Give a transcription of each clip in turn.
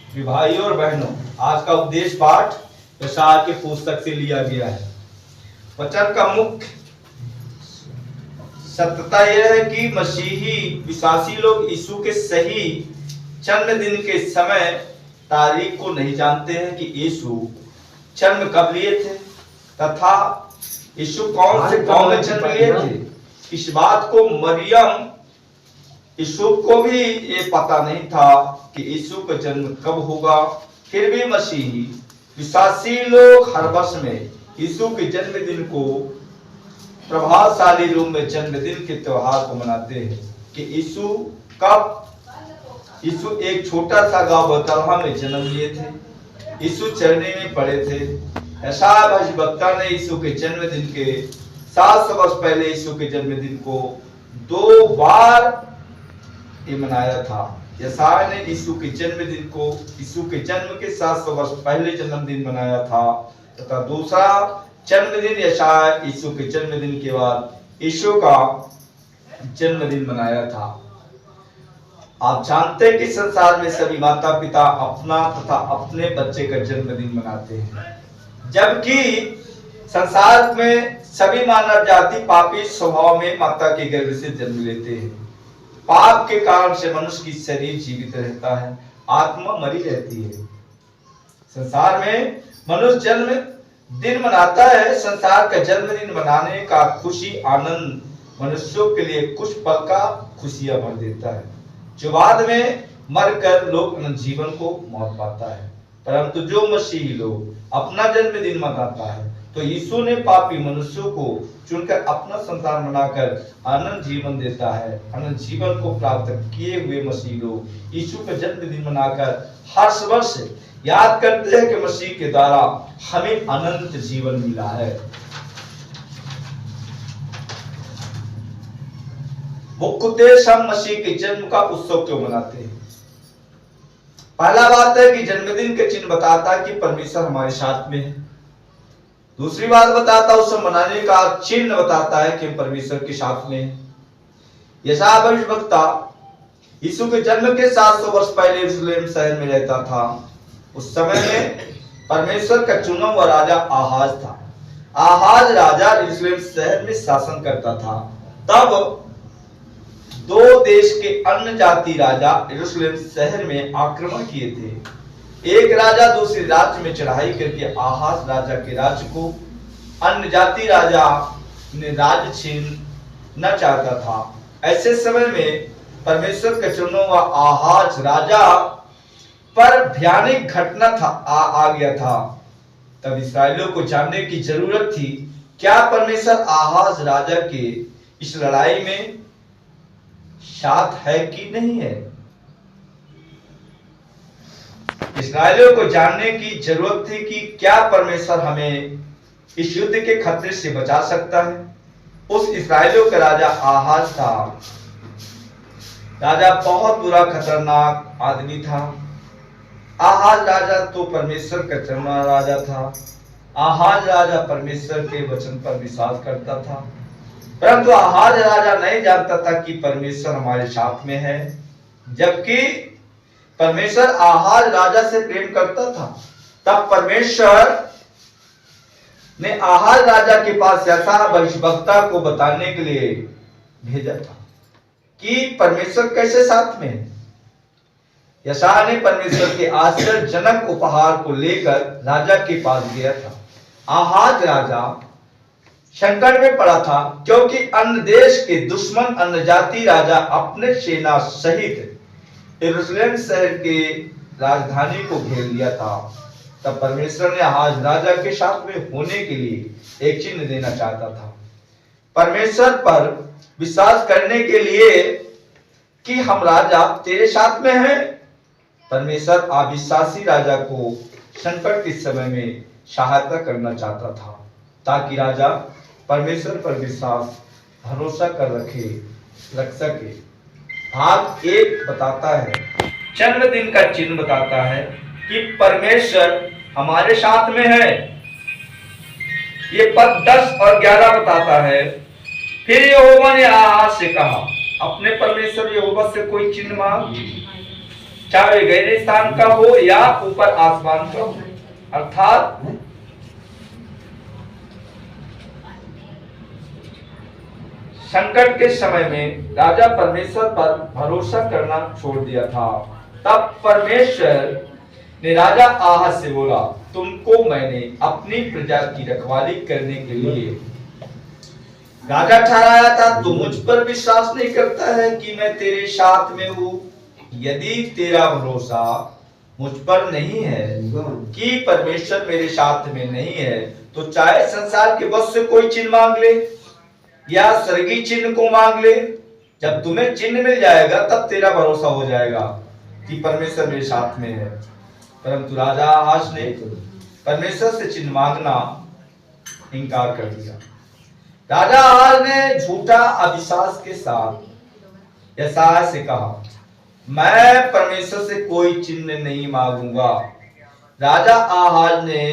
भाइयों और बहनों, आज का उपदेश पाठ यशायाह के पुस्तक से लिया गया है। वचन का मुख्य सत्यता यह है कि मसीही विश्वासी लोग यीशु के सही जन्मदिन के समय तारीख को नहीं जानते हैं कि यीशु जन्म कब लिए थे तथा यीशु कौन से गांव में जन्म लिए थे। इस बात को मरियम यीशु को भी ये पता नहीं था कि यीशु का जन्म कब होगा। फिर भी मसीही विश्वासी लोग हर वर्ष में यीशु के जन्मदिन को प्रभावशाली रूप में जन्मदिन के त्योहार को मनाते हैं कि यीशु एक छोटा सा गांव बैतलहम में जन्म लिए थे। यीशु चरनी में पड़े थे। यशायाह भविष्यवक्ता ने यीशु के जन्मदिन के 700 वर्ष पहले यीशु के जन्मदिन को 2 बार मनाया था। यशायाह ने यीशु के जन्मदिन को यीशु के जन्म के 700 वर्ष पहले जन्मदिन मनाया था तथा दूसरा जन्मदिन यशायाह यीशु के जन्मदिन के बाद यीशु का जन्मदिन मनाया था। आप जानते हैं कि संसार में सभी माता पिता अपना तथा अपने बच्चे का जन्मदिन मनाते हैं, जबकि संसार में सभी मानव जाति पापी स्वभाव में माता के गर्भ से जन्म लेते हैं। पाप के कारण से मनुष्य की शरीर जीवित रहता है, आत्मा मरी रहती है। संसार में मनुष्य जन्म दिन मनाता है। संसार का जन्मदिन मनाने का खुशी आनंद मनुष्यों के लिए कुछ पल का खुशियां भर देता है, जो बाद में मरकर लोग अनंत जीवन को मौत पाता है। परंतु जो मसीही लोग अपना जन्मदिन मनाता है तो यीशु ने पापी मनुष्यों को चुनकर अपना संतान बनाकर अनंत जीवन देता है। अनंत जीवन को प्राप्त किए हुए मसीह लोग यीशु का जन्मदिन मनाकर हर वर्ष याद करते हैं कि मसीह के द्वारा हमें अनंत जीवन मिला है। मुख्य उद्देश्य हम मसीह के जन्म का उत्सव क्यों मनाते हैं। पहला बात है कि जन्मदिन के चिन्ह बताता है कि परमेश्वर हमारे साथ में है। दूसरी बात बताता है उत्सव मनाने का चिन्ह बताता है कि हम परमेश्वर के साथ में हैं। यशायाह भविष्यवक्ता यीशु के जन्म के 700 वर्ष पहले यरूशलेम शहर में रहता था। उस समय में परमेश्वर का चुना हुआ राजा आहाज था। आहाज राजा यरूशलेम शहर में शासन करता था। तब 2 देश के अन्य जाति राजा यरूशलेम शहर में आक्रमण किए थे। एक राजा दूसरे राज्य में चढ़ाई करके आहाज राजा के राज्य को अन्य जाति राजा ने राज्य छीनना चाहता था। ऐसे समय में परमेश्वर का चुना हुआ आहाज राजा पर भयानक घटना आ गया था। तब इस्राएलियों को जानने की जरूरत थी, क्या परमेश्वर आहाज राजा के इस लड़ाई में साथ है कि नहीं है। इस्राएलियों को जानने की जरूरत थी कि क्या परमेश्वर हमें इस युद्ध के खतरे से बचा सकता है। उस इस्राएलियों का राजा आहाज था। राजा बहुत बुरा खतरनाक आदमी था। आहाज राजा तो परमेश्वर का चुना राजा था। आहाज राजा परमेश्वर के वचन पर विश्वास करता था, परंतु आहाज राजा नहीं जानता था कि परमेश्वर हमारे साथ में है। जबकि परमेश्वर आहाज राजा से प्रेम करता था, तब परमेश्वर ने आहाज राजा के पास यशायाह भविष्यवक्ता को बताने के लिए भेजा था कि परमेश्वर कैसे साथ में है। यशायाह ने परमेश्वर के आश्चर्यजनक उपहार को लेकर राजा के पास गया था। आहाज राजा संकट में पड़ा था, क्योंकि अन्य देश के दुश्मन अन्य जाति राजा अपने सेना सहित यरूशलेम शहर के राजधानी को घेर लिया था। तब परमेश्वर ने आहाज राजा के साथ में होने के लिए एक चिन्ह देना चाहता था, परमेश्वर पर विश्वास करने के लिए कि हम राजा तेरे साथ में हैं। परमेश्वर अविश्वासी राजा को संकट के समय में सहायता करना चाहता था, ताकि राजा परमेश्वर पर विश्वास भरोसा कर रख सके। भाग 1 बताता है, जन्मदिन का चिन्ह बताता है कि परमेश्वर हमारे साथ में है। ये पद 10 और 11 बताता है, फिर यहोवा ने आहाज से कहा, अपने परमेश्वर यहोवा से कोई चिन्ह मांग। चाहे गहरे स्थान का हो या ऊपर आसमान का हो। अर्थात संकट के समय में राजा परमेश्वर पर भरोसा करना छोड़ दिया था। तब परमेश्वर ने राजा आहाज से बोला, तुमको मैंने अपनी प्रजा की रखवाली करने के लिए राजा ठहराया था, तू मुझ पर विश्वास नहीं करता है कि मैं तेरे साथ में हूं। यदि तेरा भरोसा मुझ पर नहीं है कि परमेश्वर मेरे साथ में नहीं है, तो चाहे संसार के वश से कोई चिन्ह मांग ले या स्वर्गीय चिन्ह को मांग ले। जब तुम्हें चिन्ह मिल जाएगा तब तेरा भरोसा हो जाएगा कि परमेश्वर मेरे साथ में है। परंतु राजा आहाज ने परमेश्वर से चिन्ह मांगना इनकार कर दिया। राजा आहाज ने झूठा अविश्वास के साथ यशायाह से कहा, मैं परमेश्वर से कोई चिन्ह नहीं मांगूंगा। राजा आहाज ने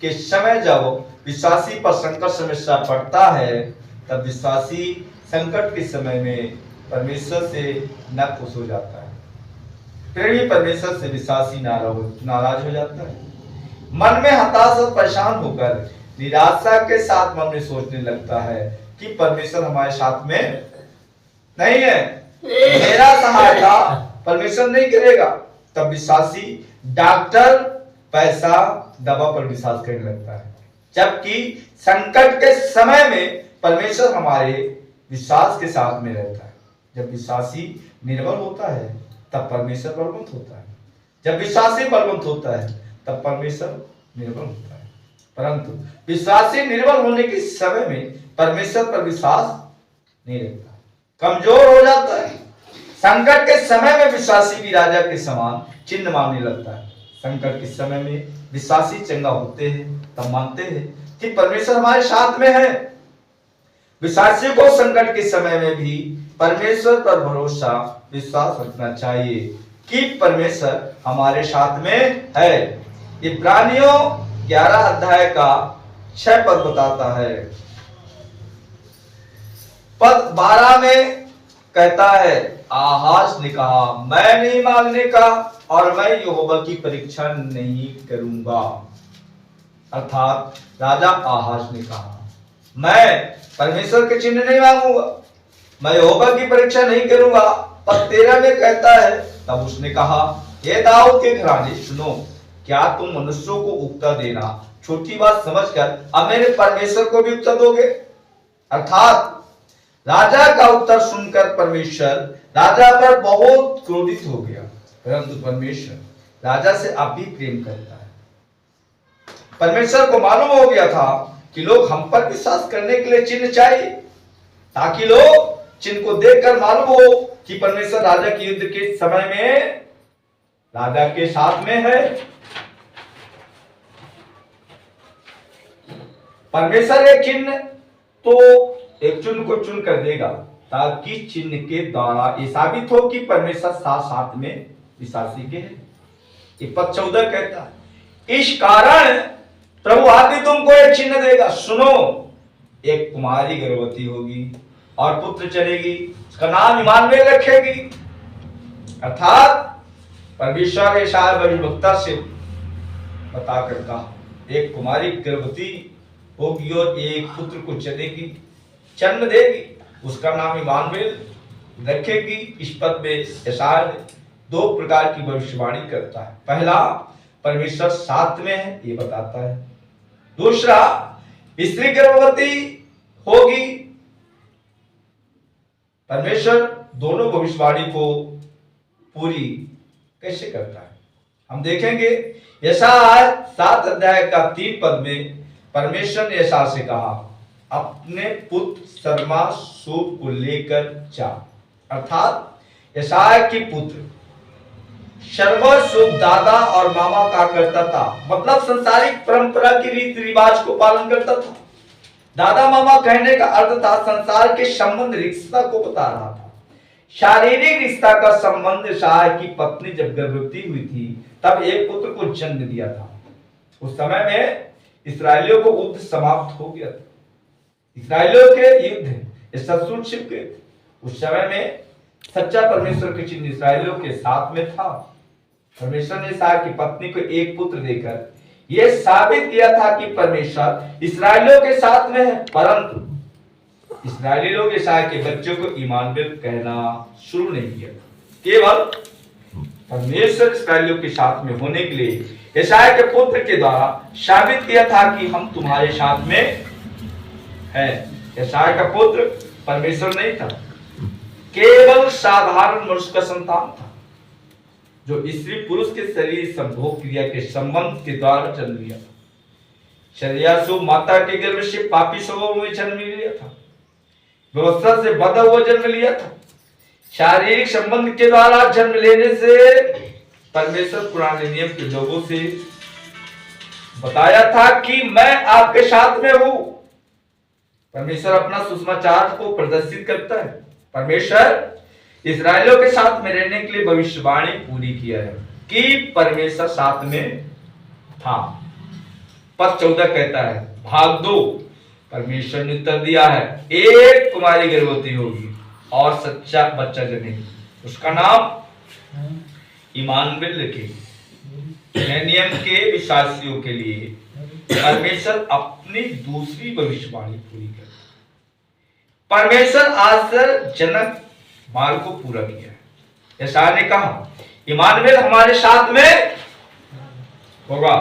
के समय जब विश्वासी पर संकट समस्या पड़ता है, तब विश्वासी संकट के समय में परमेश्वर से न खुश हो जाता है, फिर भी परमेश्वर से विश्वासी नाराज हो जाता है। मन में हताश और परेशान होकर निराशा के साथ मन में सोचने लगता है कि परमेश्वर हमारे साथ में नहीं है, मेरा सहायता परमेश्वर नहीं करेगा। तब विश्वासी डॉक्टर, पैसा, दवा पर विश्वास करने लगता है, जबकि संकट के समय में परमेश्वर हमारे विश्वास के साथ में रहता है। जब विश्वासी निर्बल होता है तब परमेश्वर बलवंत होता है, जब विश्वासी बलवंत होता है तब परमेश्वर निर्बल होता है। परंतु विश्वासी निर्बल होने के समय में परमेश्वर पर विश्वास नहीं रखता, कमजोर हो जाता है। संकट के समय में विश्वासी भी राजा के समान चिन्ह मांगने लगता है। संकट के समय में विश्वासी चंगा होते हैं तब मानते हैं कि परमेश्वर हमारे साथ में है। विश्वासी को संकट के समय में भी परमेश्वर पर भरोसा विश्वास रखना चाहिए कि परमेश्वर हमारे साथ में है। इब्रानियों 11 अध्याय का 6 पद बताता है। पद 12 में कहता है, आहाज ने कहा, मैं नहीं मांगने का और मैं यहोवा की परीक्षा नहीं करूंगा। अर्थात राजा आहाज ने कहा, मैं परमेश्वर के चिन्ह नहीं मांगूंगा, मैं यहोवा की परीक्षा नहीं करूंगा। पद 13 में कहता है, तब उसने कहा, हे दाऊद के घराने सुनो, क्या तुम मनुष्यों को उक्ता देना छोटी बात समझकर अब मेरे परमेश्वर को भी उत्तर दोगे? अर्थात राजा का उत्तर सुनकर परमेश्वर राजा पर बहुत क्रोधित हो गया, परंतु परमेश्वर राजा से अब भी प्रेम करता है। परमेश्वर को मालूम हो गया था कि लोग हम पर विश्वास करने के लिए चिन्ह चाहिए, ताकि लोग चिन्ह को देखकर मालूम हो कि परमेश्वर राजा के युद्ध के समय में राजा के साथ में है। परमेश्वर एक चिन्ह तो एक चिन्ह को चुन कर देगा, ताकि चिन्ह के द्वारा ये साबित हो कि परमेश्वर साथ साथ में विश्वासी के है। ये पद 14 कहता है, इस कारण प्रभु आदि तुमको एक चिन्ह देगा, सुनो, एक कुमारी गर्भवती होगी और पुत्र चलेगी, उसका नाम इमानुएल रखेगी। अर्थात परमेश्वर यशायाह भविष्यवक्ता से बताकर कहा, एक कुमारी गर्भवती होगी और एक पुत्र को चलेगी, जन्म देगी, उसका नाम इमानुएल रखेगी। इस पद में यशायाह 2 प्रकार की भविष्यवाणी करता है। पहला, परमेश्वर साथ में है, ये बताता है। दूसरा, स्त्री गर्भवती होगी। परमेश्वर दोनों भविष्यवाणी को पूरी कैसे करता है हम देखेंगे। यशायाह 7 अध्याय का 3 पद में परमेश्वर ने यशायाह से कहा, अपने पुत्र शर्मा सूप को लेकर जा। अर्थात यशायाह की पुत्र सर्वस्व दादा और मामा का करता था, मतलब संसारिक परंपरा की रीति रिवाज को पालन करता था। दादा मामा कहने का अर्थ था संसार के संबंध रिश्ता को बता रहा था। शारीरिक रिश्ता का संबंध यशायाह की पत्नी जब गर्भवती हुई थी तब एक पुत्र को जन्म दिया था। उस समय में इस्राएलियों को युद्ध समाप्त हो गया था। इस्राएलियों के युद्ध शत्रु छिप गए थे। उस समय में सच्चा परमेश्वर के चिन्ह इस्राएलियों के साथ में था। परमेश्वर ने इसहाक की पत्नी को एक पुत्र देकर यह साबित किया था कि परमेश्वर इस्राएलियों के साथ में है, परंतु इस्राएली लोग इसहाक के बच्चों को इमानुएल कहना शुरू नहीं किया। केवल परमेश्वर इस्राएलियों के साथ में होने के लिए यशायाह के पुत्र के द्वारा साबित किया था कि हम तुम्हारे साथ में है। यशायाह का पुत्र परमेश्वर नहीं था, केवल साधारण मनुष्य का संतान था जो स्त्री पुरुष के शरीर संभोग क्रिया के संबंध के द्वारा जन्म लिया था। शरियासु माता के गर्भ से पापी स्वभाव में जन्म लिया था, व्यवस्था से बंधा हुआ जन्म लिया था। शारीरिक संबंध के द्वारा जन्म लेने से परमेश्वर पुराने नियम के लोगों से बताया था कि मैं आपके साथ में हूं। परमेश्वर अपना सुसमाचार को प्रदर्शित करता है। परमेश्वर इस्राएलियों के साथ में रहने के लिए भविष्यवाणी पूरी किया है कि परमेश्वर साथ में था। पद 14 कहता है, भाग 2, परमेश्वर ने उत्तर दिया है, एक कुमारी गर्भवती होगी और सच्चा बच्चा जनेगी, उसका नाम इमानुएल रखेगी। नियम के विश्वासियों के लिए परमेश्वर अपनी दूसरी भविष्यवाणी पूरी कर, परमेश्वर आश्चर्यजनक मार्ग को पूरा किया है। यशायाह ने कहा इमानुएल हमारे साथ में होगा।